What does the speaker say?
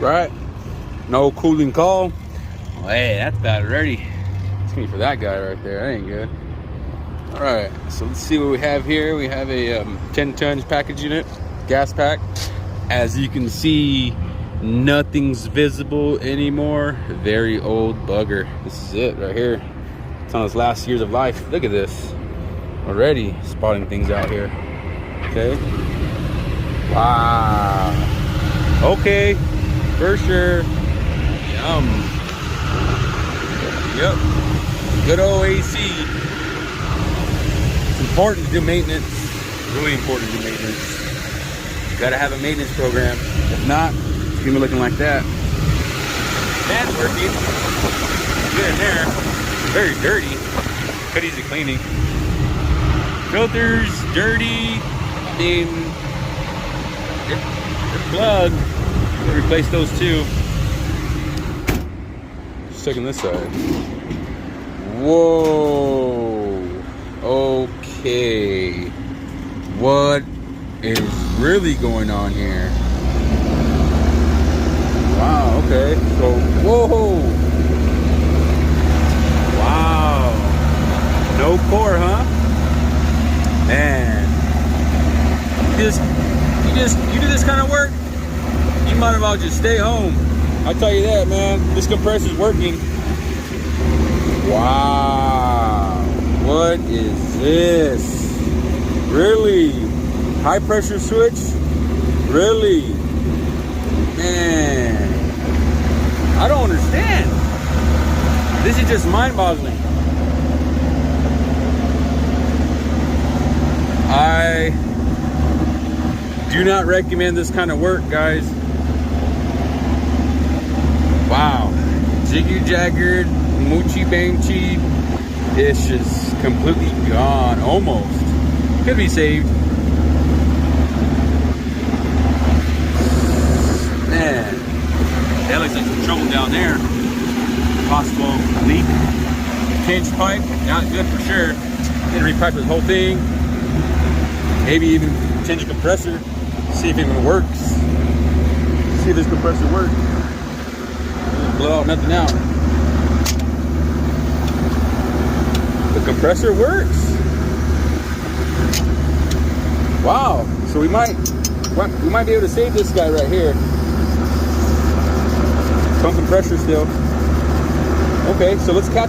right? No cooling call. Oh, hey, that's bad already. It's gonna be for that guy right there. That ain't good. All right, so let's see what we have here. We have a 10 tons package unit, gas pack. As you can see, nothing's visible anymore. Very old bugger. This is it right here. It's on its last years of life. Look at this. Already spotting things out here. Okay. Wow. Okay, for sure. Yum. Yep. Good old AC. It's important to do maintenance. Really important to do maintenance. You gotta have a maintenance program. If not, it's gonna be looking like that. Fan's working. Good in there. Very dirty. Could easy cleaning. Filters, dirty. I mean, they're plugged. We'll replace those too. Just checking this side. Whoa. Okay. What is really going on here? Wow, okay. So, whoa. Wow. No core, huh? Man. You do this kind of work, you might as well just stay home. I'll tell you that, man. This compressor's working. Wow. What is this? Really? High pressure switch? Really? Man. I don't understand. This is just mind-boggling. I do not recommend this kind of work, guys. Wow. Jiggy-jaggered, moochy-bangchy. It's just completely gone, almost. Could be saved. Man, that looks like some trouble down there. Possible leak. Change pipe, not good for sure. Gonna repipe this whole thing. Maybe even change a compressor. See if it even works. See if this compressor works. Blow out nothing out. The compressor works. Wow. So we might be able to save this guy right here. Some compressor still. Okay, so let's cap